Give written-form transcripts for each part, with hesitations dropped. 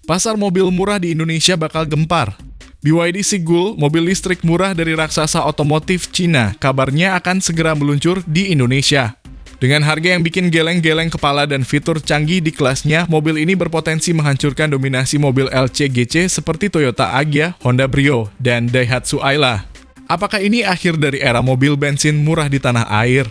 Pasar mobil murah di Indonesia bakal gempar. BYD Sigul, mobil listrik murah dari raksasa otomotif Cina, kabarnya akan segera meluncur di Indonesia. Dengan harga yang bikin geleng-geleng kepala dan fitur canggih di kelasnya, mobil ini berpotensi menghancurkan dominasi mobil LCGC seperti Toyota Agya, Honda Brio, dan Daihatsu Ayla. Apakah ini akhir dari era mobil bensin murah di tanah air?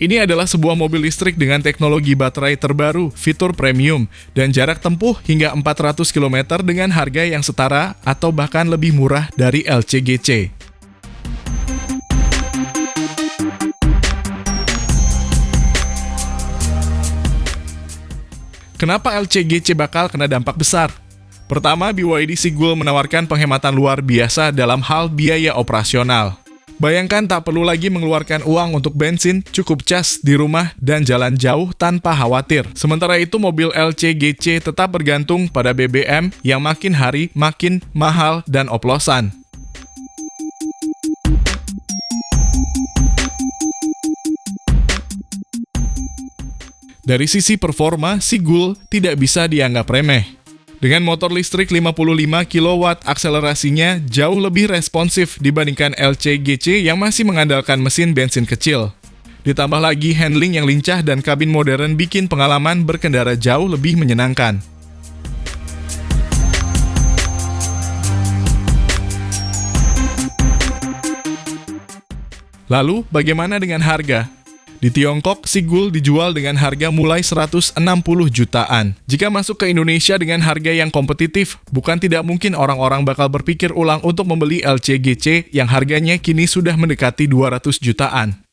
Ini adalah sebuah mobil listrik dengan teknologi baterai terbaru, fitur premium, dan jarak tempuh hingga 400 km dengan harga yang setara atau bahkan lebih murah dari LCGC. Kenapa LCGC bakal kena dampak besar? Pertama, BYD Sigul menawarkan penghematan luar biasa dalam hal biaya operasional. Bayangkan tak perlu lagi mengeluarkan uang untuk bensin, cukup cas di rumah dan jalan jauh tanpa khawatir. Sementara itu mobil LCGC tetap bergantung pada BBM yang makin hari makin mahal dan oplosan. Dari sisi performa, Sigul tidak bisa dianggap remeh. Dengan motor listrik 55 kW, akselerasinya jauh lebih responsif dibandingkan LCGC yang masih mengandalkan mesin bensin kecil. Ditambah lagi handling yang lincah dan kabin modern bikin pengalaman berkendara jauh lebih menyenangkan. Lalu, bagaimana dengan harga? Di Tiongkok, Sigul dijual dengan harga mulai 160 jutaan. Jika masuk ke Indonesia dengan harga yang kompetitif, bukan tidak mungkin orang-orang bakal berpikir ulang untuk membeli LCGC yang harganya kini sudah mendekati 200 jutaan.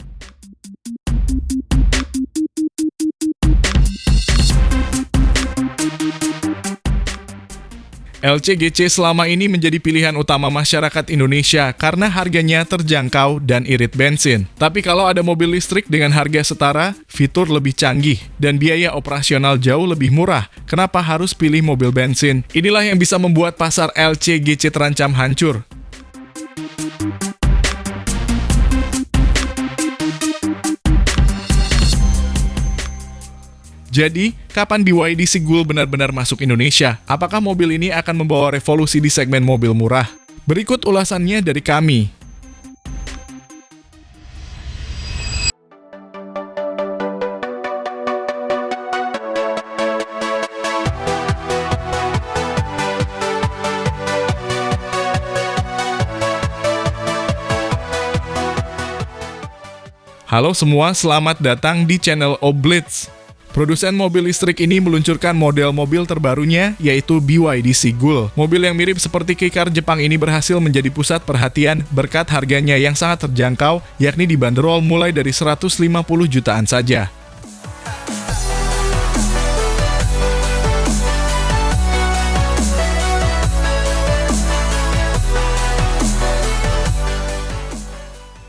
LCGC selama ini menjadi pilihan utama masyarakat Indonesia karena harganya terjangkau dan irit bensin. Tapi kalau ada mobil listrik dengan harga setara, fitur lebih canggih, dan biaya operasional jauh lebih murah, kenapa harus pilih mobil bensin? Inilah yang bisa membuat pasar LCGC terancam hancur. Jadi, kapan BYD Sigul benar-benar masuk Indonesia? Apakah mobil ini akan membawa revolusi di segmen mobil murah? Berikut ulasannya dari kami. Halo semua, selamat datang di channel Oblitz. Produsen mobil listrik ini meluncurkan model mobil terbarunya, yaitu BYD Sigul. Mobil yang mirip seperti kei-car Jepang ini berhasil menjadi pusat perhatian berkat harganya yang sangat terjangkau, yakni dibanderol mulai dari 150 jutaan saja.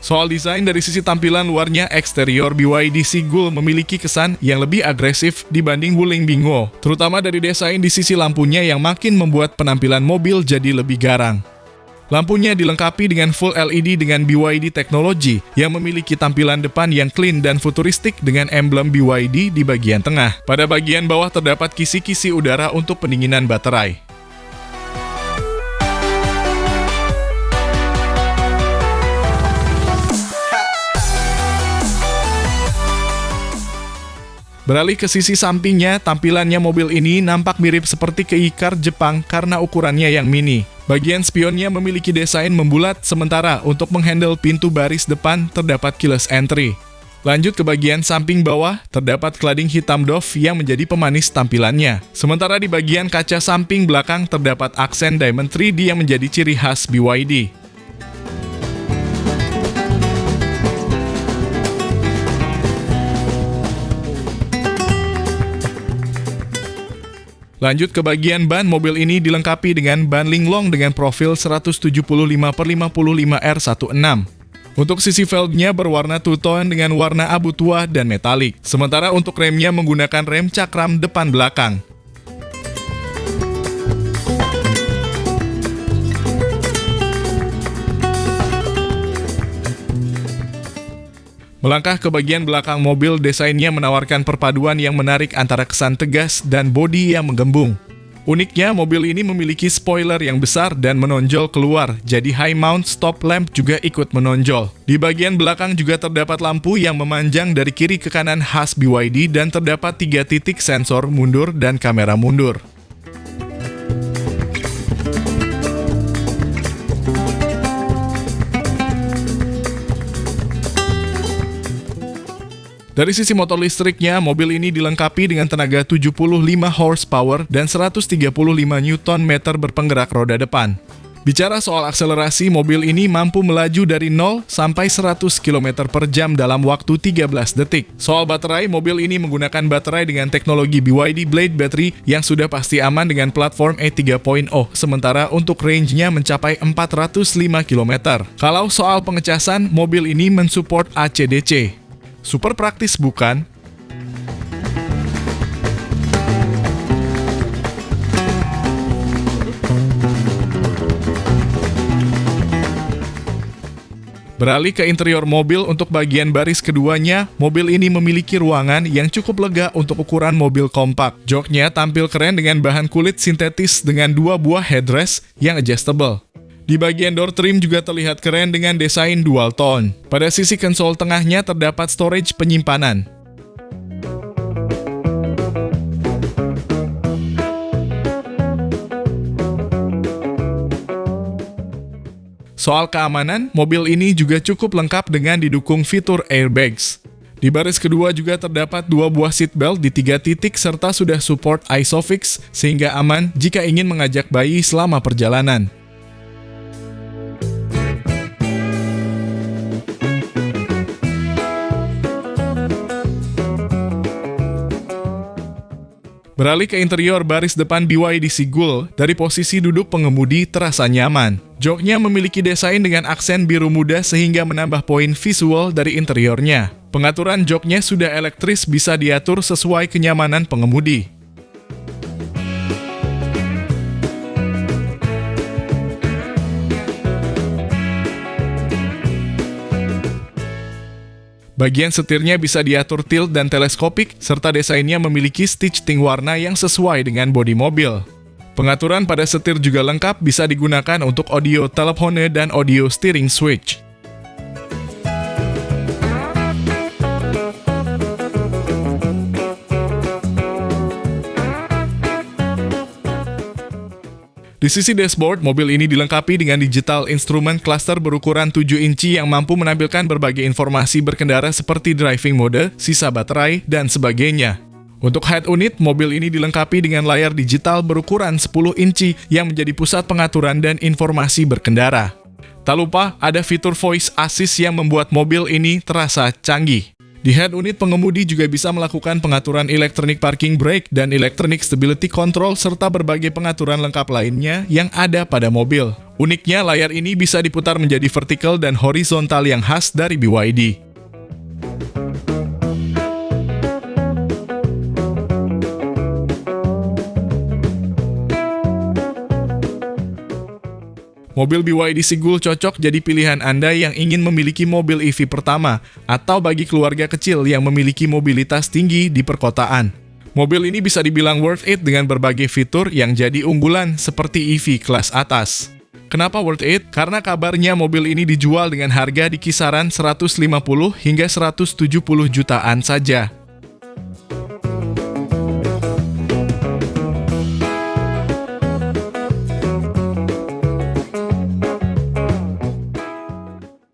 Soal desain, dari sisi tampilan luarnya, eksterior BYD Sigul memiliki kesan yang lebih agresif dibanding Wuling Bingo, terutama dari desain di sisi lampunya yang makin membuat penampilan mobil jadi lebih garang. Lampunya dilengkapi dengan full LED dengan BYD teknologi yang memiliki tampilan depan yang clean dan futuristik dengan emblem BYD di bagian tengah. Pada bagian bawah terdapat kisi-kisi udara untuk pendinginan baterai. Beralih ke sisi sampingnya, tampilannya mobil ini nampak mirip seperti kei-car Jepang karena ukurannya yang mini. Bagian spionnya memiliki desain membulat, sementara untuk menghandle pintu baris depan terdapat keyless entry. Lanjut ke bagian samping bawah, terdapat cladding hitam doff yang menjadi pemanis tampilannya. Sementara di bagian kaca samping belakang terdapat aksen diamond 3D yang menjadi ciri khas BYD. Lanjut ke bagian ban, mobil ini dilengkapi dengan ban linglong dengan profil 175/55R16. Untuk sisi velgnya berwarna two-tone dengan warna abu tua dan metalik. Sementara untuk remnya menggunakan rem cakram depan belakang. Melangkah ke bagian belakang mobil, desainnya menawarkan perpaduan yang menarik antara kesan tegas dan bodi yang menggembung. Uniknya, mobil ini memiliki spoiler yang besar dan menonjol keluar, jadi high mount stop lamp juga ikut menonjol. Di bagian belakang juga terdapat lampu yang memanjang dari kiri ke kanan khas BYD dan terdapat 3 titik sensor mundur dan kamera mundur. Dari sisi motor listriknya, mobil ini dilengkapi dengan tenaga 75 horsepower dan 135 Nm berpenggerak roda depan. Bicara soal akselerasi, mobil ini mampu melaju dari 0 sampai 100 km per jam dalam waktu 13 detik. Soal baterai, mobil ini menggunakan baterai dengan teknologi BYD Blade Battery yang sudah pasti aman dengan platform E3.0, sementara untuk range-nya mencapai 405 km. Kalau soal pengecasan, mobil ini mensupport ACDC. Super praktis bukan? Beralih ke interior mobil, untuk bagian baris keduanya, mobil ini memiliki ruangan yang cukup lega untuk ukuran mobil kompak. Joknya tampil keren dengan bahan kulit sintetis dengan 2 buah headrest yang adjustable. Di bagian door trim juga terlihat keren dengan desain dual tone. Pada sisi konsol tengahnya terdapat storage penyimpanan. Soal keamanan, mobil ini juga cukup lengkap dengan didukung fitur airbags. Di baris kedua juga terdapat 2 buah seatbelt di 3 titik serta sudah support ISOFIX sehingga aman jika ingin mengajak bayi selama perjalanan. Beralih ke interior, baris depan BYD Sigul, dari posisi duduk pengemudi terasa nyaman. Joknya memiliki desain dengan aksen biru muda sehingga menambah poin visual dari interiornya. Pengaturan joknya sudah elektris, bisa diatur sesuai kenyamanan pengemudi. Bagian setirnya bisa diatur tilt dan teleskopik, serta desainnya memiliki stitching warna yang sesuai dengan bodi mobil. Pengaturan pada setir juga lengkap, bisa digunakan untuk audio telepone dan audio steering switch. Di sisi dashboard, mobil ini dilengkapi dengan digital instrument cluster berukuran 7 inci yang mampu menampilkan berbagai informasi berkendara seperti driving mode, sisa baterai, dan sebagainya. Untuk head unit, mobil ini dilengkapi dengan layar digital berukuran 10 inci yang menjadi pusat pengaturan dan informasi berkendara. Tak lupa, ada fitur voice assist yang membuat mobil ini terasa canggih. Di head unit, pengemudi juga bisa melakukan pengaturan electronic parking brake dan electronic stability control serta berbagai pengaturan lengkap lainnya yang ada pada mobil. Uniknya, layar ini bisa diputar menjadi vertikal dan horizontal yang khas dari BYD. Mobil BYD Sigul cocok jadi pilihan Anda yang ingin memiliki mobil EV pertama, atau bagi keluarga kecil yang memiliki mobilitas tinggi di perkotaan. Mobil ini bisa dibilang worth it dengan berbagai fitur yang jadi unggulan seperti EV kelas atas. Kenapa worth it? Karena kabarnya mobil ini dijual dengan harga di kisaran 150 hingga 170 jutaan saja.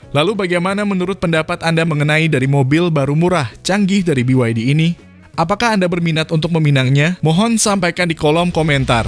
Lalu bagaimana menurut pendapat Anda mengenai dari mobil baru murah, canggih dari BYD ini? Apakah Anda berminat untuk meminangnya? Mohon sampaikan di kolom komentar.